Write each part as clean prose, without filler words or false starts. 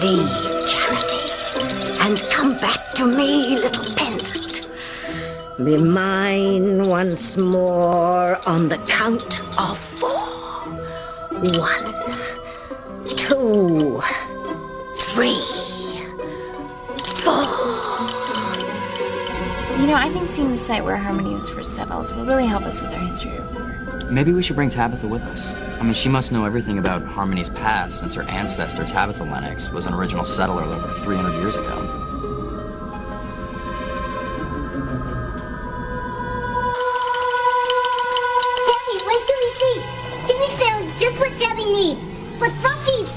Leave, Charity, and come back to me, little pendant. Be mine once more on the count of 4. 1, 2, 3, 4. You know, I think seeing the site where Harmony was first settled will really help us with our history report. Maybe we should bring Tabitha with us. I mean, she must know everything about Harmony's past since her ancestor, Tabitha Lennox, was an original settler over 300 years ago. Debbie, wait till we see. Jimmy found just what Debbie needs. But Fluffy's...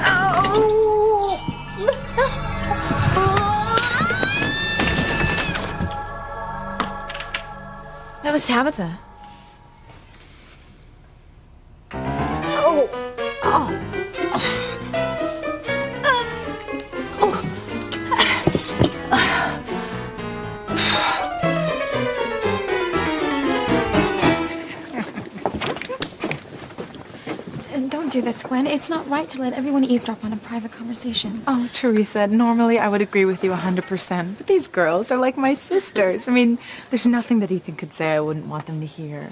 Oh! That was Tabitha. Don't do this, Gwen. It's not right to let everyone eavesdrop on a private conversation. Oh, Teresa, normally I would agree with you 100%. But these girls, they're like my sisters. I mean, there's nothing that Ethan could say I wouldn't want them to hear.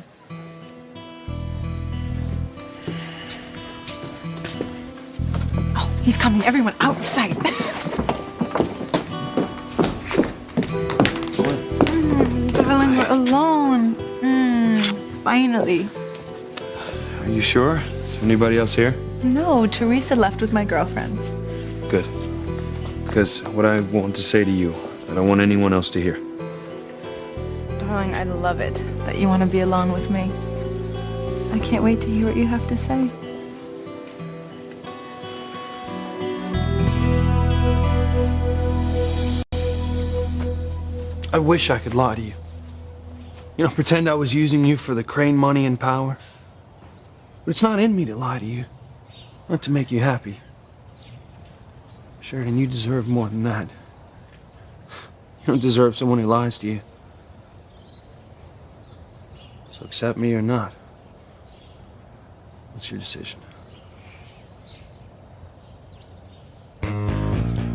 Oh, he's coming. Everyone out of sight. Darling, we're alone. Finally. Are you sure? Is there anybody else here? No, Teresa left with my girlfriends. Good. Because what I want to say to you, I don't want anyone else to hear. Darling, I love it that you want to be alone with me. I can't wait to hear what you have to say. I wish I could lie to you. You know, pretend I was using you for the Crane money and power. But it's not in me to lie to you. Not to make you happy. Sheridan, you deserve more than that. You don't deserve someone who lies to you. So accept me or not. What's your decision?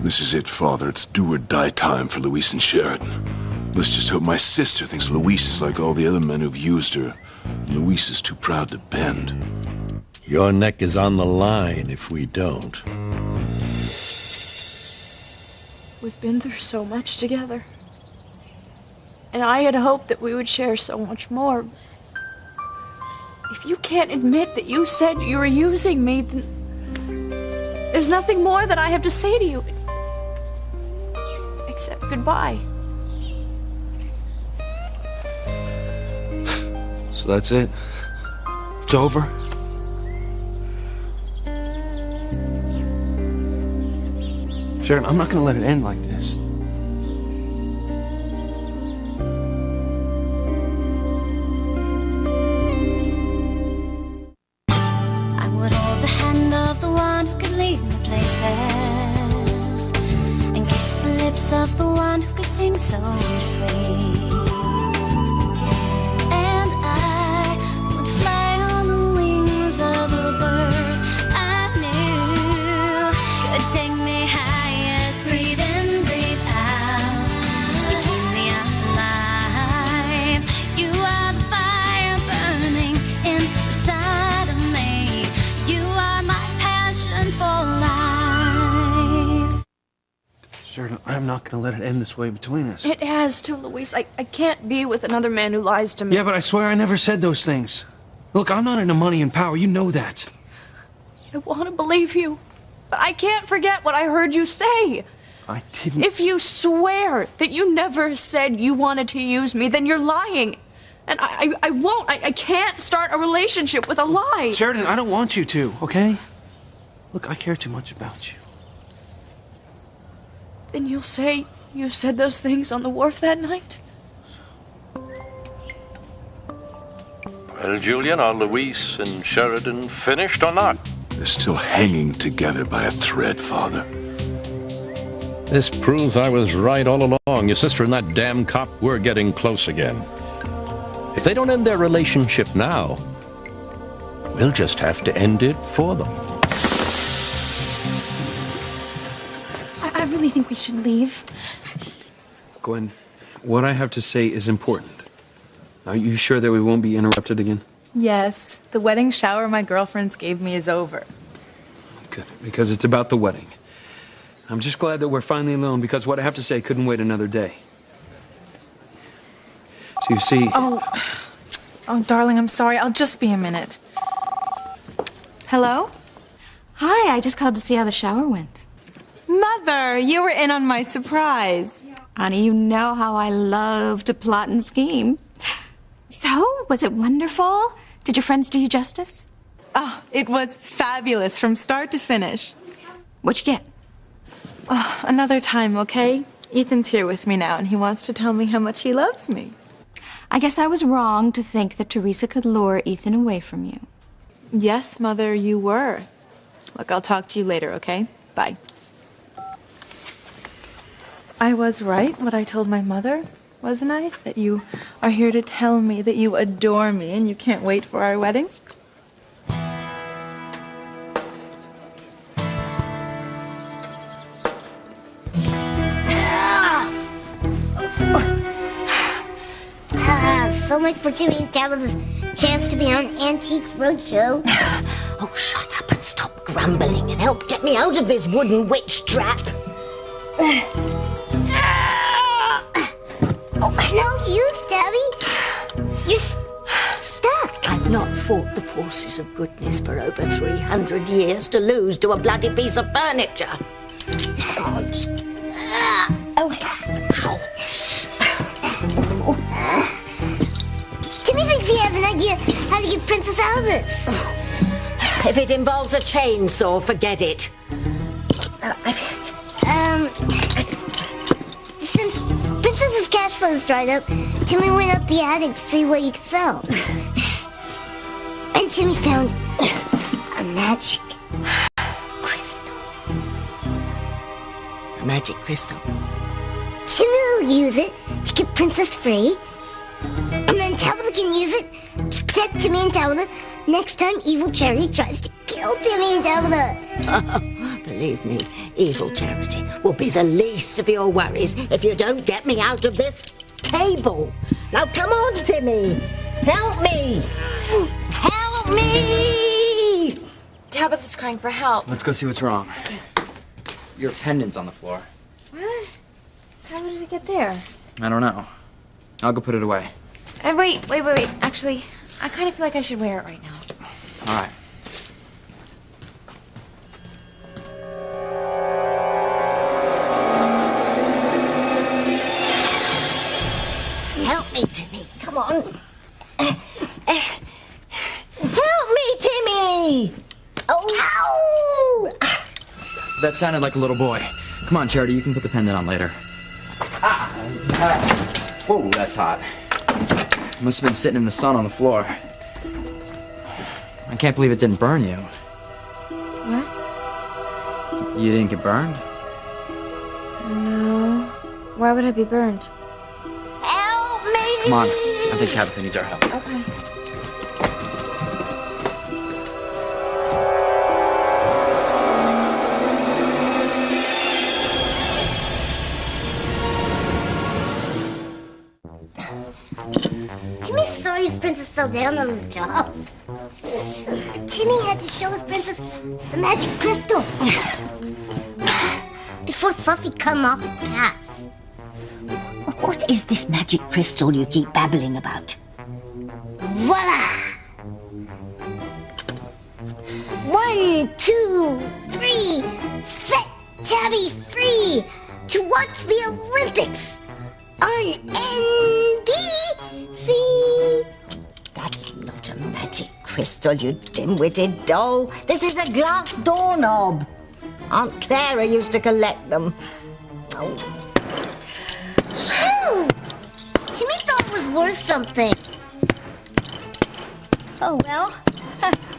This is it, Father. It's do or die time for Louise and Sheridan. Let's just hope my sister thinks Louise is like all the other men who've used her. Louise is too proud to bend. Your neck is on the line if we don't. We've been through so much together. And I had hoped that we would share so much more. If you can't admit that you said you were using me, then there's nothing more that I have to say to you. Except goodbye. So that's it? It's over? Sheridan, I'm not gonna let it end like this. I would hold the hand of the one who could lead me places and kiss the lips of the one who could sing so sweet. Take me high as breathe in, breathe out. You keep me alive. You are the fire burning inside of me. You are my passion for life. Sheridan, I'm not gonna let it end this way between us. It has to, Louise. I can't be with another man who lies to me. Yeah, but I swear I never said those things. Look, I'm not into money and power. You know that. I want to believe you. But I can't forget what I heard you say. I didn't... If you swear that you never said you wanted to use me, then you're lying. And I won't. I can't start a relationship with a lie. Sheridan, I don't want you to, okay? Look, I care too much about you. Then you'll say you said those things on the wharf that night? Well, Julian, are Louise and Sheridan finished or not? They're still hanging together by a thread, Father. This proves I was right all along. Your sister and that damn cop were getting close again. If they don't end their relationship now, we'll just have to end it for them. really think we should leave. Gwen, what I have to say is important. Are you sure that we won't be interrupted again? Yes, the wedding shower my girlfriends gave me is over. Good, because it's about the wedding. I'm just glad that we're finally alone because what I have to say couldn't wait another day. So you see... Oh, darling, I'm sorry. I'll just be a minute. Hello? Hi, I just called to see how the shower went. Mother, you were in on my surprise. Honey, you know how I love to plot and scheme. So, was it wonderful? Did your friends do you justice? Oh, it was fabulous from start to finish. What'd you get? Oh, another time, okay? Ethan's here with me now, and he wants to tell me how much he loves me. I guess I was wrong to think that Teresa could lure Ethan away from you. Yes, Mother, you were. Look, I'll talk to you later, okay? Bye. I was right, what I told my mother, wasn't I? That you are here to tell me that you adore me and you can't wait for our wedding? So much for Jimmy and Tabitha's chance to be on Antiques Roadshow. Oh, shut up and stop grumbling and help get me out of this wooden witch trap. No use, Debbie. You're stuck. I've not fought the forces of goodness for over 300 years to lose to a bloody piece of furniture. Timmy thinks he has an idea how to get Princess out of this. If it involves a chainsaw, forget it. Since Princess's cash flow's dried up, Timmy went up the attic to see what he could sell. And Timmy found a magic crystal. A magic crystal? Timmy will use it to get Princess free. And then Tabitha can use it to protect Timmy and Tabitha next time Evil Charity tries to kill Timmy and Tabitha. Believe me, Evil Charity will be the least of your worries if you don't get me out of this table. Now come on, Timmy. Help me. Help me. Tabitha's crying for help. Let's go see what's wrong. Your pendant's on the floor. What? How did it get there? I don't know. I'll go put it away. Wait. Actually, I kind of feel like I should wear it right now. All right. Help me, Timmy. Come on. Help me, Timmy. Oh, ow! That sounded like a little boy. Come on, Charity, you can put the pendant on later. Whoa, that's hot. Must have been sitting in the sun on the floor. I can't believe it didn't burn you. What? You didn't get burned? No. Why would I be burned? Help me! Come on, I think Tabitha needs our help. Okay. Timmy's sorry his princess fell down on the job. Timmy had to show his princess the magic crystal before Fluffy come off the path. What is this magic crystal you keep babbling about? Voila! 1, 2, 3, set Tabby free to watch the Olympics on NBC. That's not a magic crystal, you dim-witted doll. This is a glass doorknob. Aunt Clara used to collect them. Oh. Timmy thought it was worth something. Oh, well.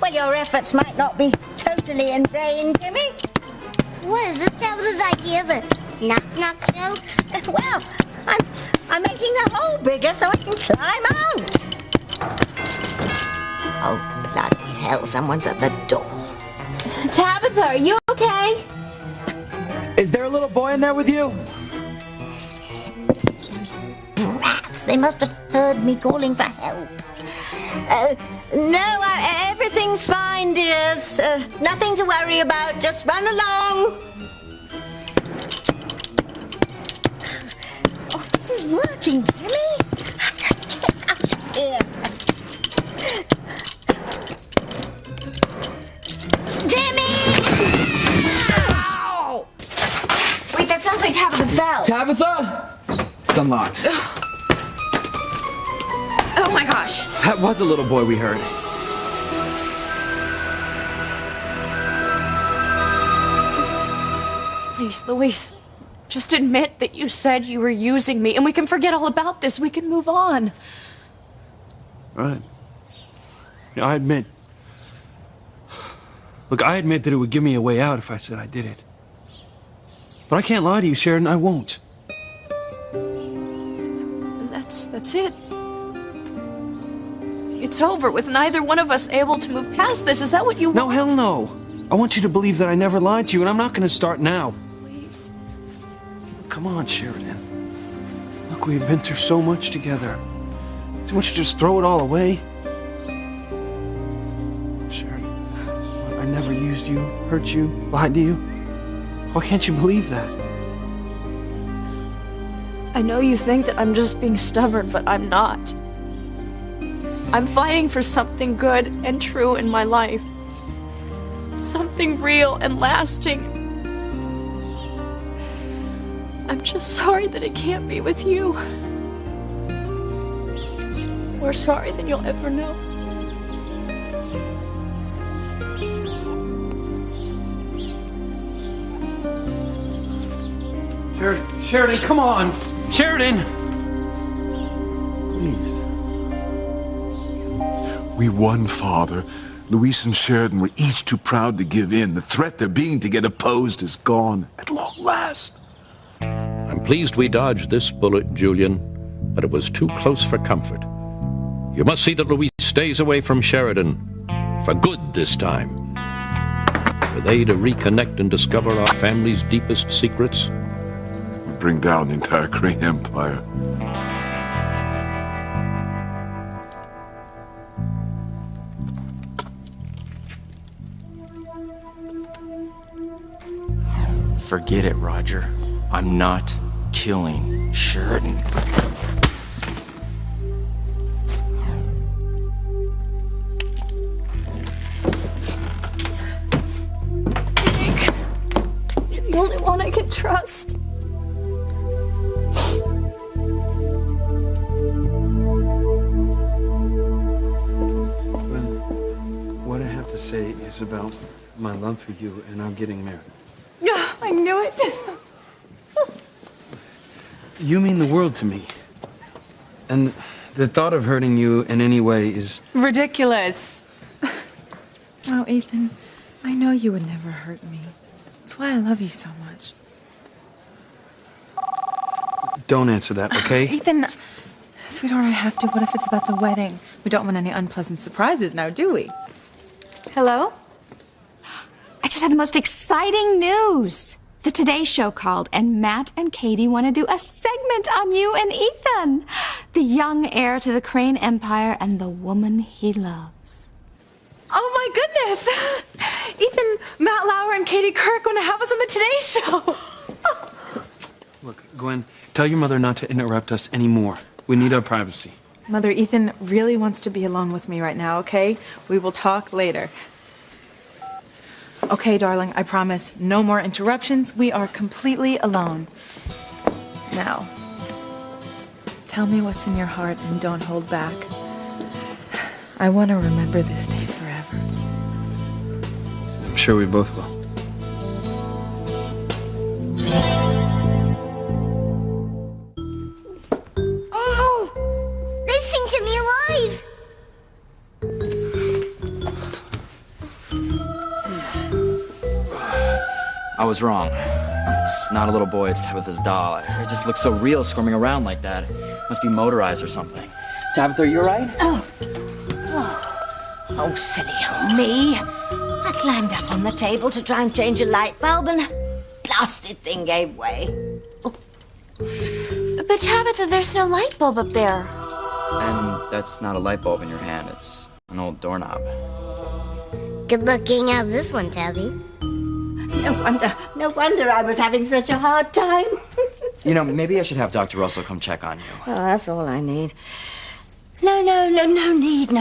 Well, your efforts might not be totally in vain, Timmy. What is this Tabitha's idea of a knock-knock joke? Well, I'm making the hole bigger so I can climb out. Oh, bloody hell, someone's at the door. Tabitha, are you okay? Is there a little boy in there with you? Brats, they must have heard me calling for help. No, everything's fine, dears. Nothing to worry about. Just run along. Oh, this is working, Timmy. Get out of here. Timmy! Ow! Wait, that sounds like Tabitha Bell. Tabitha? It's unlocked. Oh my gosh. That was a little boy we heard. Please, Luis, just admit that you said you were using me, and we can forget all about this. We can move on. Right. Yeah, I admit. Look, I admit that it would give me a way out if I said I did it. But I can't lie to you, Sheridan. I won't. That's it. It's over with neither one of us able to move past this. Is that what you want? No, hell no. I want you to believe that I never lied to you, and I'm not going to start now. Please. Come on, Sheridan. Look, we've been through so much together. So why don't you just throw it all away? Sheridan, I never used you, hurt you, lied to you. Why can't you believe that? I know you think that I'm just being stubborn, but I'm not. I'm fighting for something good and true in my life. Something real and lasting. I'm just sorry that it can't be with you. More sorry than you'll ever know. Sheridan, come on! Sheridan! Please. We won, Father. Luis and Sheridan were each too proud to give in. The threat they're being to get opposed is gone at long last. I'm pleased we dodged this bullet, Julian, but it was too close for comfort. You must see that Luis stays away from Sheridan. For good this time. Were they to reconnect and discover our family's deepest secrets? Bring down the entire Crane Empire. Forget it, Roger. I'm not killing Sheridan. Nick, you're the only one I can trust. What I have to say is about my love for you and our getting married. Yeah, I knew it. You mean the world to me. And the thought of hurting you in any way is... Ridiculous. Oh, Ethan, I know you would never hurt me. That's why I love you so much. Don't answer that, okay? Ethan, sweetheart, I have to. What if it's about the wedding? We don't want any unpleasant surprises now, do we? Hello? I just had the most exciting news. The Today Show called, and Matt and Katie want to do a segment on you and Ethan, the young heir to the Crane Empire and the woman he loves. Oh my goodness! Ethan, Matt Lauer, and Katie Kirk want to have us on the Today Show. Look, Gwen, tell your mother not to interrupt us anymore. We need our privacy. Mother, Ethan really wants to be alone with me right now, okay? We will talk later. Okay, darling, I promise. No more interruptions. We are completely alone. Now, tell me what's in your heart and don't hold back. I want to remember this day forever. I'm sure we both will. Oh no! They think to me alive! I was wrong. It's not a little boy, it's Tabitha's doll. It just looks so real squirming around like that. It must be motorized or something. Tabitha, are you alright? Oh, silly old me. I climbed up on the table to try and change a light bulb and blasted thing gave way. But Tabitha, there's no light bulb up there. And that's not a light bulb in your hand, it's an old doorknob. Good luck getting out of this one, Tabby. No wonder I was having such a hard time. You know, maybe I should have Dr. Russell come check on you. Oh, that's all I need. No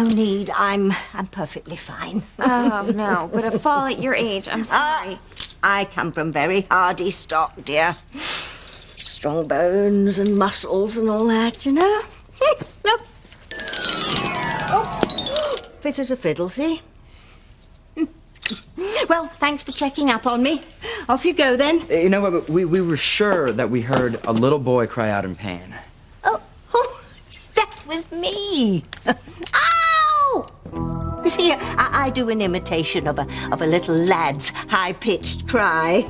need. I'm perfectly fine. Oh, no, but a fall at your age, I'm sorry. I come from very hardy stock, dear. Strong bones and muscles and all that, you know. Look. Oh, fit as a fiddle, see? Well, thanks for checking up on me. Off you go, then. You know what, we were sure that we heard a little boy cry out in pain. Oh, that was me. Ow! You see, I do an imitation of a little lad's high-pitched cry.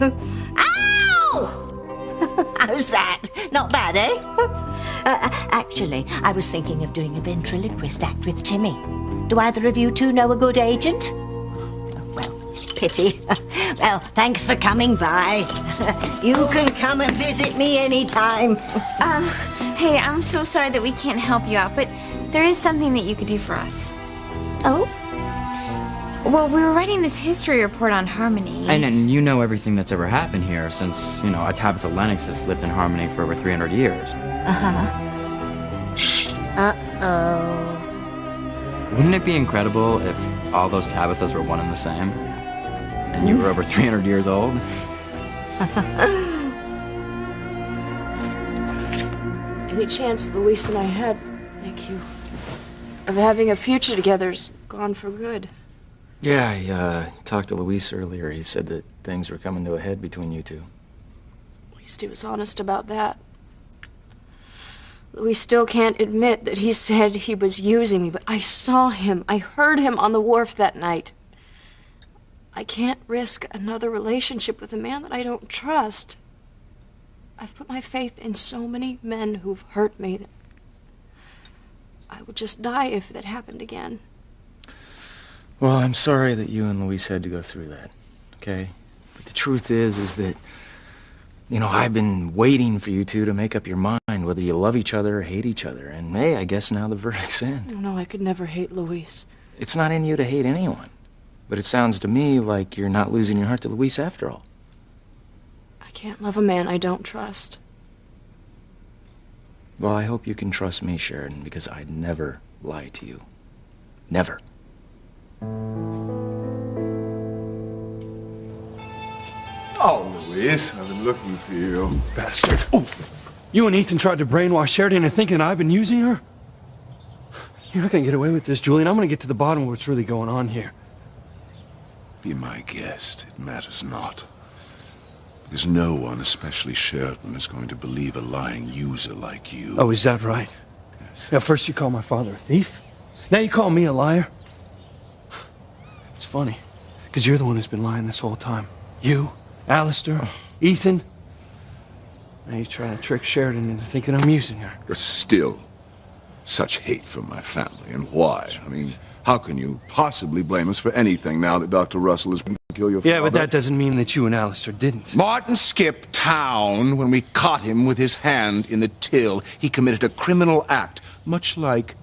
Ow! How's that? Not bad, eh? Actually, I was thinking of doing a ventriloquist act with Timmy. Do either of you two know a good agent? Pity. Well, thanks for coming by. You can come and visit me anytime. Hey, I'm so sorry that we can't help you out, but there is something that you could do for us. Oh? Well, we were writing this history report on Harmony. And you know everything that's ever happened here since, you know, Tabitha Lennox has lived in Harmony for over 300 years. Uh-oh. Wouldn't it be incredible if all those Tabithas were one and the same? And you were over 300 years old? Any chance Luis and I had, thank you, of having a future together's gone for good. Yeah, I talked to Luis earlier. He said that things were coming to a head between you two. At least he was honest about that. Luis still can't admit that he said he was using me, but I saw him. I heard him on the wharf that night. I can't risk another relationship with a man that I don't trust. I've put my faith in so many men who've hurt me that I would just die if that happened again. Well, I'm sorry that you and Luis had to go through that, okay? But the truth is that, you know, I've been waiting for you two to make up your mind whether you love each other or hate each other. And, hey, I guess now the verdict's in. Oh, no, I could never hate Luis. It's not in you to hate anyone. But it sounds to me like you're not losing your heart to Luis after all. I can't love a man I don't trust. Well, I hope you can trust me, Sheridan, because I'd never lie to you. Never. Oh, Luis, I've been looking for you. Bastard. Oh, you and Ethan tried to brainwash Sheridan into thinking I've been using her? You're not gonna get away with this, Julian. I'm gonna get to the bottom of what's really going on here. Be my guest. It matters not. Because no one, especially Sheridan, is going to believe a lying user like you. Oh, is that right? Yes. Now, first you call my father a thief. Now you call me a liar. It's funny, because you're the one who's been lying this whole time. You, Alistair, Ethan. Now you're trying to trick Sheridan into thinking I'm using her. There's still such hate for my family, and why? I mean, how can you possibly blame us for anything now that Dr. Russell has been to kill your father? Yeah, but that doesn't mean that you and Alistair didn't. Martin skipped town when we caught him with his hand in the till. He committed a criminal act, much like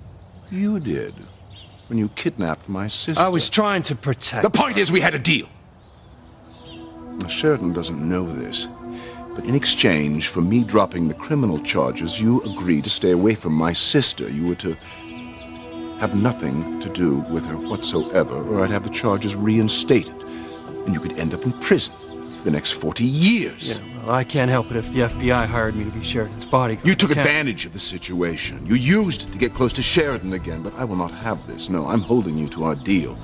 you did when you kidnapped my sister. I was trying to protect... The point is we had a deal. Now, Sheridan doesn't know this, but in exchange for me dropping the criminal charges, you agreed to stay away from my sister. You were to have nothing to do with her whatsoever, or I'd have the charges reinstated, and you could end up in prison for the next 40 years. Yeah, well, I can't help it if the FBI hired me to be Sheridan's bodyguard. You took advantage of the situation. You used it to get close to Sheridan again, but I will not have this. No, I'm holding you to our deal.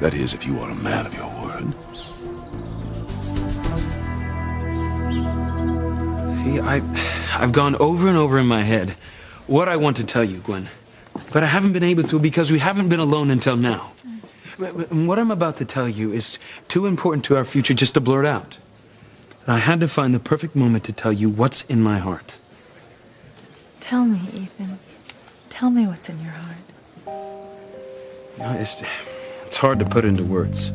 That is, if you are a man of your word. See, I've gone over and over in my head what I want to tell you, Gwen. But I haven't been able to because we haven't been alone until now. And what I'm about to tell you is too important to our future just to blurt out. And I had to find the perfect moment to tell you what's in my heart. Tell me, Ethan. Tell me what's in your heart. You know, it's hard to put into words.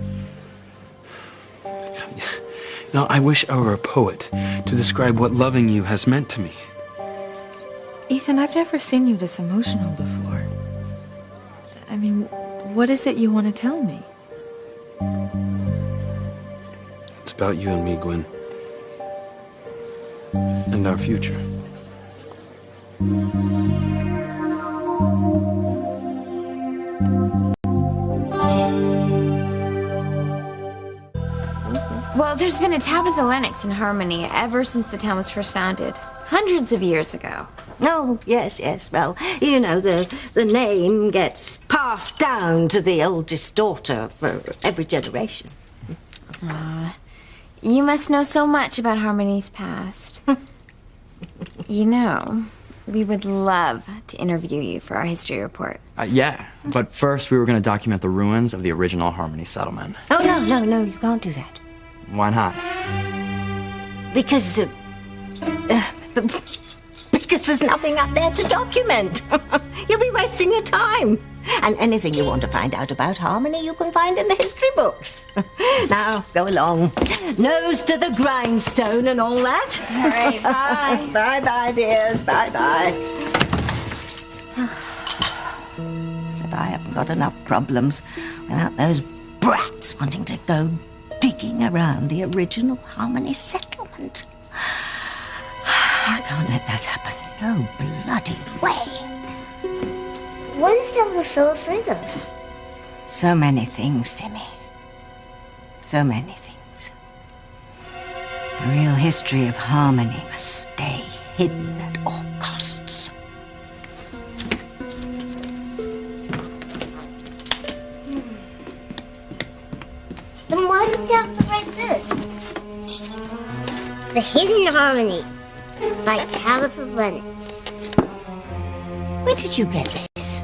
Now, I wish I were a poet to describe what loving you has meant to me. Ethan, I've never seen you this emotional before. I mean, what is it you want to tell me? It's about you and me, Gwen. And our future. Well, there's been a Tabitha Lennox in Harmony ever since the town was first founded, hundreds of years ago. Oh, yes, yes. Well, you know, the name gets passed down to the oldest daughter for every generation. You must know so much about Harmony's past. You know, we would love to interview you for our history report. Yeah, but first we were going to document the ruins of the original Harmony settlement. Oh, no, you can't do that. Why not? Because there's nothing up there to document. You'll be wasting your time. And anything you want to find out about Harmony, you can find in the history books. Now, go along. Nose to the grindstone and all that. All right, bye. Bye-bye, dears. Bye-bye. Said I haven't got enough problems without those brats wanting to go digging around the original Harmony settlement. I can't let that happen. No bloody way. What is Tabitha so afraid of? So many things, Timmy. So many things. The real history of Harmony must stay hidden at all costs. Then why did Tabitha write this? The Hidden Harmony by Tabitha Lennox. Where did you get this?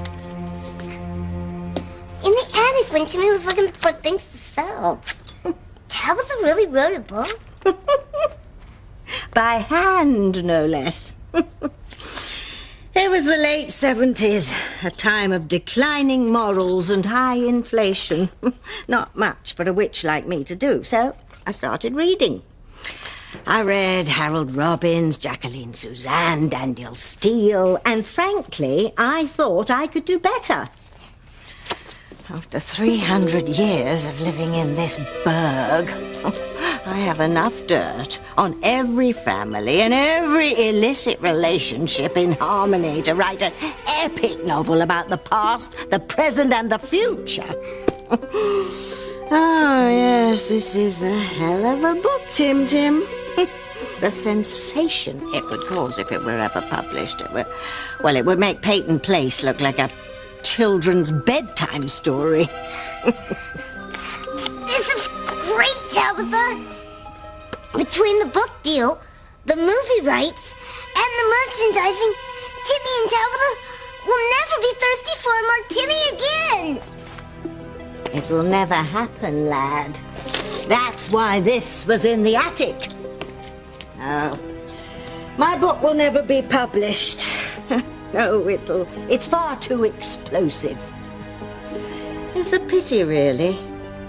In the attic when Timmy was looking for things to sell. Tabitha really wrote a book? By hand, no less. It was the late 70s, a time of declining morals and high inflation. Not much for a witch like me to do, so I started reading. I read Harold Robbins, Jacqueline Suzanne, Daniel Steele, and frankly, I thought I could do better. After 300 years of living in this burg, I have enough dirt on every family and every illicit relationship in Harmony to write an epic novel about the past, the present, and the future. Oh, yes, this is a hell of a book, Tim. The sensation it would cause if it were ever published. It would make Peyton Place look like a children's bedtime story. This is great, Tabitha! Between the book deal, the movie rights, and the merchandising, Timmy and Tabitha will never be thirsty for a martini again! It will never happen, lad. That's why this was in the attic. No, my book will never be published. No, it's far too explosive. It's a pity, really,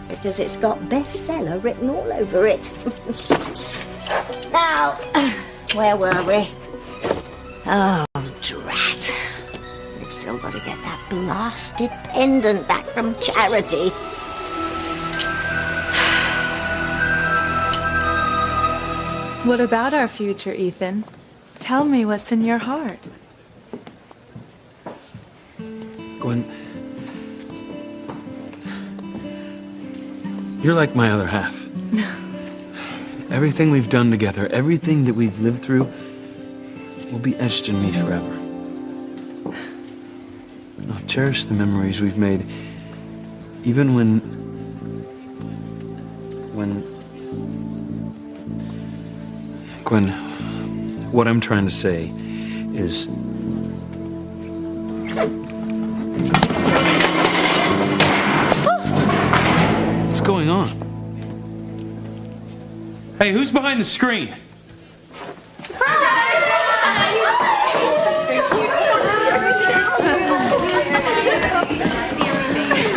because it's got bestseller written all over it. Now, where were we? Oh, drat. We've still got to get that blasted pendant back from Charity. What about our future, Ethan? Tell me what's in your heart. Gwen, you're like my other half. Everything we've done together, everything that we've lived through, will be etched in me forever. I'll cherish the memories we've made, even when... Gwen, what I'm trying to say is... What's going on? Hey, who's behind the screen?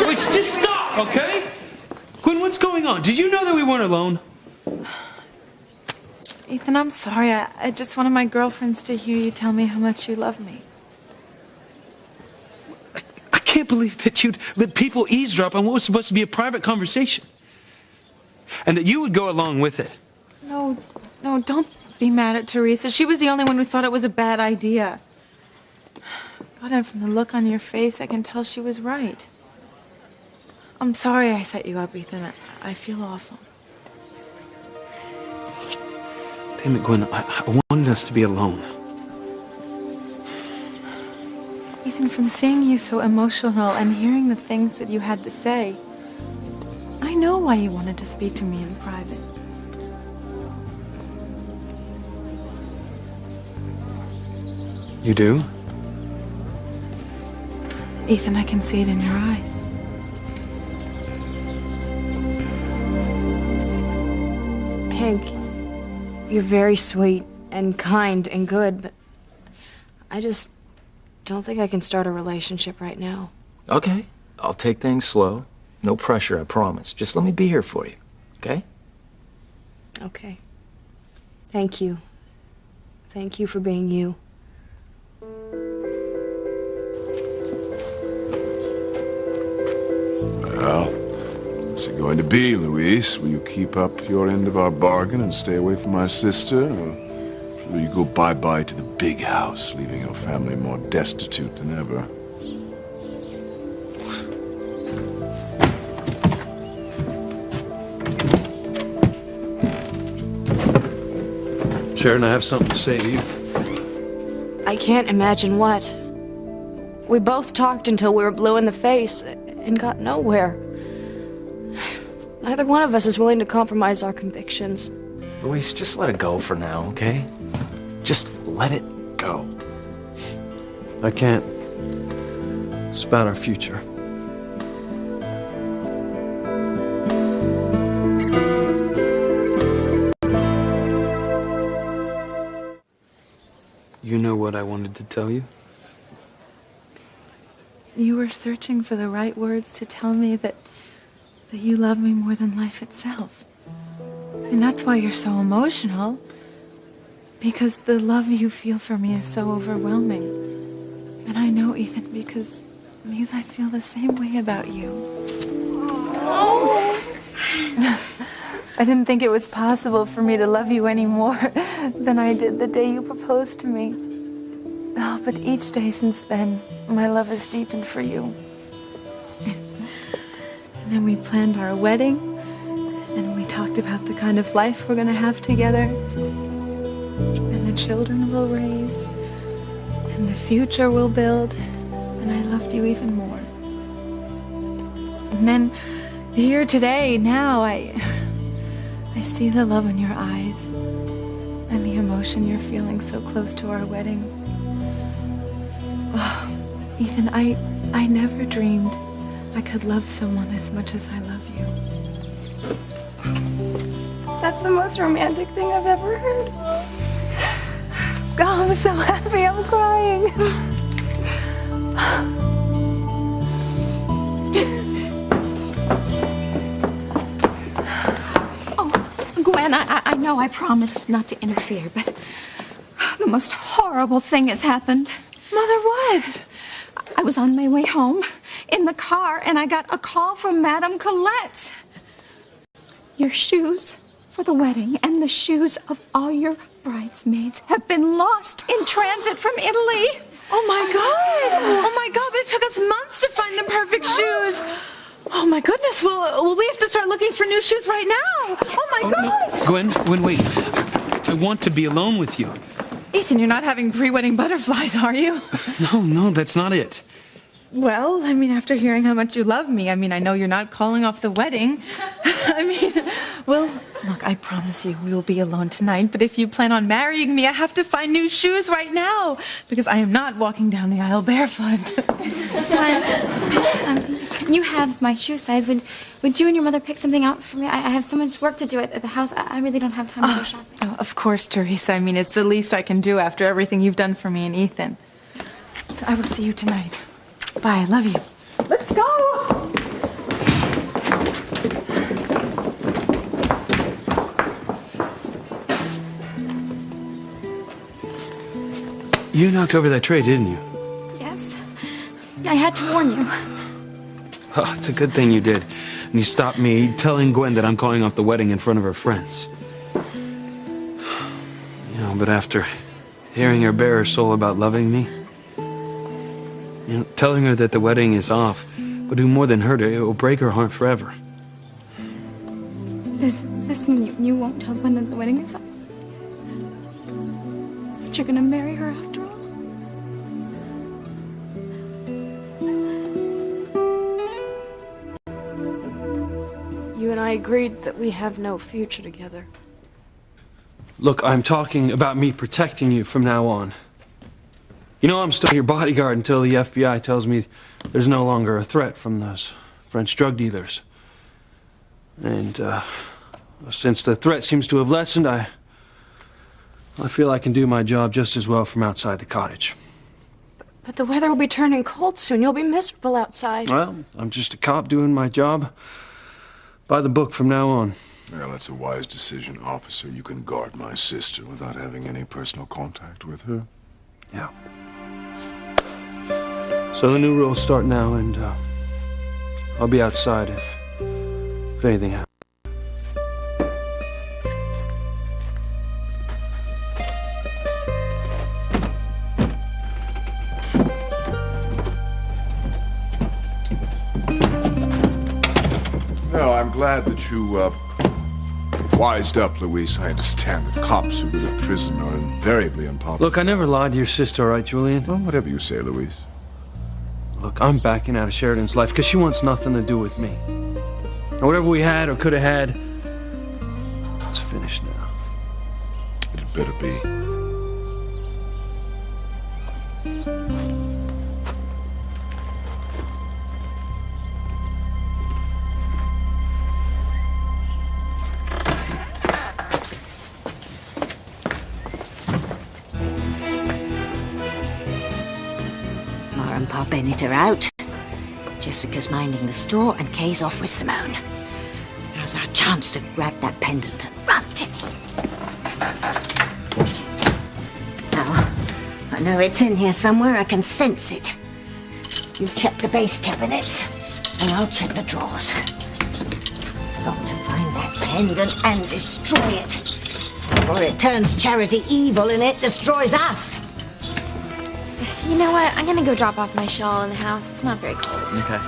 Wait, just stop, okay? Gwen, what's going on? Did you know that we weren't alone? Ethan, I'm sorry. I just wanted my girlfriends to hear you tell me how much you love me. I can't believe that you'd let people eavesdrop on what was supposed to be a private conversation. And that you would go along with it. No, don't be mad at Teresa. She was the only one who thought it was a bad idea. God, and from the look on your face, I can tell she was right. I'm sorry I set you up, Ethan. I feel awful. Damn it, Gwen, I wanted us to be alone. Ethan, from seeing you so emotional and hearing the things that you had to say, I know why you wanted to speak to me in private. You do? Ethan, I can see it in your eyes. Hank, you're very sweet and kind and good, but I just don't think I can start a relationship right now. Okay, I'll take things slow. No pressure, I promise. Just let me be here for you, okay? Okay. Thank you. Thank you for being you. Well, what's it going to be, Louise? Will you keep up your end of our bargain and stay away from my sister? Or will you go bye-bye to the big house, leaving your family more destitute than ever? Sheridan, I have something to say to you. I can't imagine what. We both talked until we were blue in the face and got nowhere. Neither one of us is willing to compromise our convictions. Louise, just let it go for now, okay? Just let it go. I can't. It's about our future. You know what I wanted to tell you? You were searching for the right words to tell me that you love me more than life itself. And that's why you're so emotional. Because the love you feel for me is so overwhelming. And I know, Ethan, because I feel the same way about you. I didn't think it was possible for me to love you any more than I did the day you proposed to me. Oh, but each day since then, my love has deepened for you. And then we planned our wedding, and we talked about the kind of life we're gonna have together, and the children we'll raise, and the future we'll build, and I loved you even more. And then, here today, now, I see the love in your eyes, and the emotion you're feeling so close to our wedding. Oh, Ethan, I never dreamed I could love someone as much as I love you. That's the most romantic thing I've ever heard. Oh, I'm so happy I'm crying. Gwen, I know I promised not to interfere, but the most horrible thing has happened. Mother, what? I was on my way home in the car, and I got a call from Madame Colette. Your shoes for the wedding and the shoes of all your bridesmaids have been lost in transit from Italy. Oh my God! Oh my God, but it took us months to find the perfect shoes. Oh my goodness, will we have to start looking for new shoes right now? Oh my God! No. Gwen, wait. I want to be alone with you. Ethan, you're not having pre-wedding butterflies, are you? No, that's not it. Well, I mean, after hearing how much you love me, I know you're not calling off the wedding. Well, look, I promise you we will be alone tonight, but if you plan on marrying me, I have to find new shoes right now, because I am not walking down the aisle barefoot. You have my shoe size. Would you and your mother pick something out for me? I have so much work to do at the house. I really don't have time to go shopping. Oh, of course, Teresa. It's the least I can do after everything you've done for me and Ethan. So I will see you tonight. Bye, I love you. Let's go! You knocked over that tray, didn't you? Yes. I had to warn you. Oh, it's a good thing you did. And you stopped me telling Gwen that I'm calling off the wedding in front of her friends. You know, but after hearing her bare her soul about loving me, you know, telling her that the wedding is off will do more than hurt her. It will break her heart forever. Does this mean you won't tell Gwen that the wedding is up? That you're gonna marry her after all? You and I agreed that we have no future together. Look, I'm talking about me protecting you from now on. You know I'm still your bodyguard until the FBI tells me there's no longer a threat from those French drug dealers. And, since the threat seems to have lessened, I feel I can do my job just as well from outside the cottage. But the weather will be turning cold soon. You'll be miserable outside. Well, I'm just a cop doing my job by the book from now on. Well, that's a wise decision, officer. You can guard my sister without having any personal contact with her. Yeah. So the new rules start now, and I'll be outside if anything happens. Well, I'm glad that you, wised up, Luis. I understand that cops who go to prison are invariably unpopular. Look, I never lied to your sister, all right, Julian? Well, whatever you say, Luis. Look, I'm backing out of Sheridan's life because she wants nothing to do with me. And whatever we had or could have had, it's finished now. It better be. Ma and Pa Bennett are out. Jessica's minding the store and Kay's off with Simone. Now's our chance to grab that pendant and run, Timmy. Now, I know it's in here somewhere. I can sense it. You check the base cabinets, and I'll check the drawers. Got to find that pendant and destroy it, before it turns Charity evil and it destroys us. You know what? I'm gonna go drop off my shawl in the house. It's not very cold. Okay.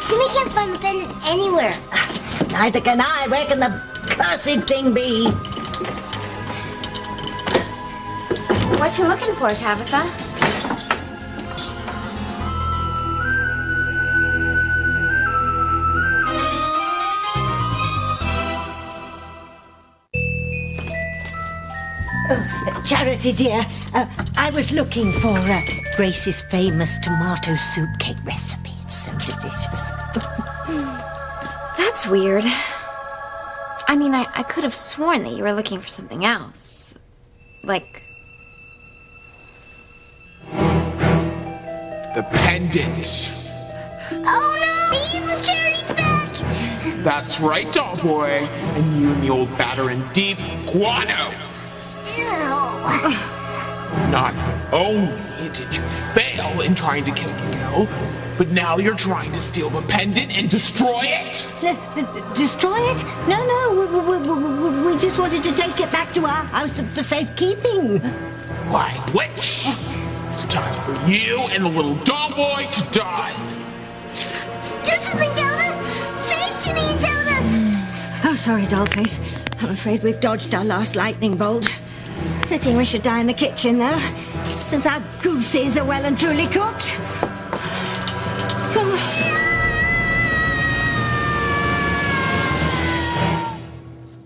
Timmy can't find the pendant anywhere. Neither can I. Where can the cursed thing be? What you looking for, Tabitha? Oh, Charity, dear, I was looking for Grace's famous tomato soup cake recipe. It's so delicious. That's weird. I mean, I could have sworn that you were looking for something else. Like... The pendant. Oh no! The evil Charity's back! That's right, doll boy. And you and the old batter in deep guano. Ew. Not only did you fail in trying to kill Miguel, but now you're trying to steal the pendant and destroy it? Destroy it? No, we just wanted to take it back to our house for safekeeping. Like which? It's time for you and the little doll boy to die. Do something, Tabitha! Save Timmy and Tabitha! Oh, sorry, Dollface. I'm afraid we've dodged our last lightning bolt. Fitting we should die in the kitchen, though, since our gooses are well and truly cooked.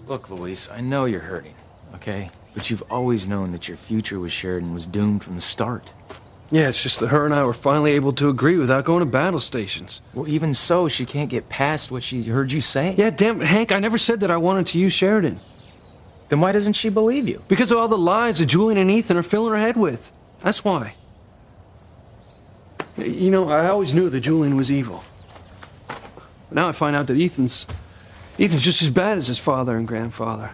Look, Luis, I know you're hurting, okay? But you've always known that your future with Sheridan was doomed from the start. Yeah, it's just that her and I were finally able to agree without going to battle stations. Well, even so, she can't get past what she heard you say. Yeah, damn it, Hank, I never said that I wanted to use Sheridan. Then why doesn't she believe you? Because of all the lies that Julian and Ethan are filling her head with. That's why. You know, I always knew that Julian was evil. But now I find out that Ethan's just as bad as his father and grandfather.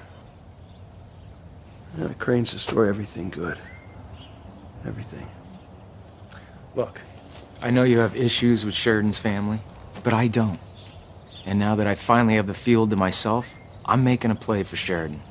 Crane's destroy everything good. Everything. Look, I know you have issues with Sheridan's family, but I don't. And now that I finally have the field to myself, I'm making a play for Sheridan.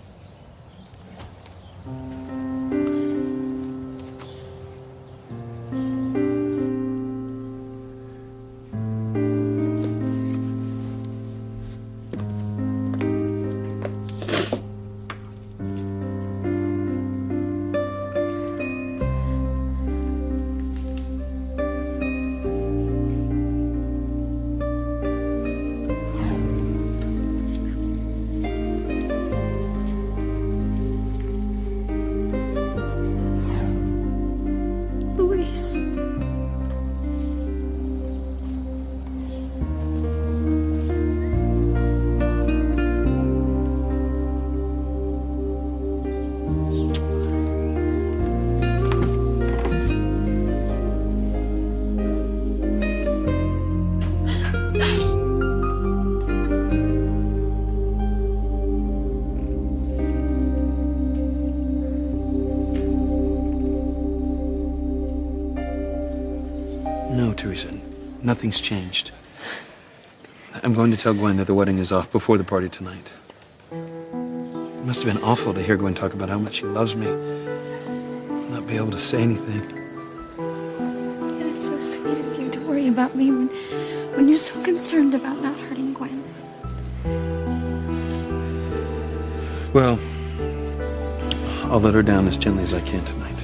Luis. No, Teresa. Nothing's changed. I'm going to tell Gwen that the wedding is off before the party tonight. It must have been awful to hear Gwen talk about how much she loves me. Not be able to say anything. It is so sweet of you to worry about me when you're so concerned about not hurting Gwen. Well, I'll let her down as gently as I can tonight.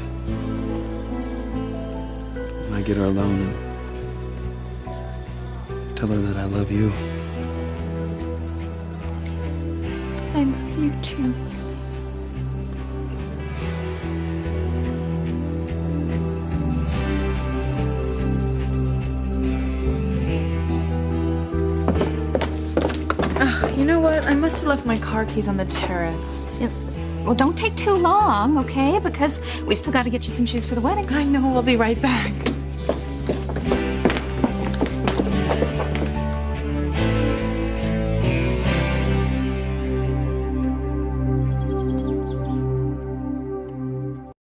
When I get her alone and tell her that I love you. I love you too. Ugh, you know what? I must have left my car keys on the terrace. Well, don't take too long, okay? Because we still got to get you some shoes for the wedding. I know. I'll be right back.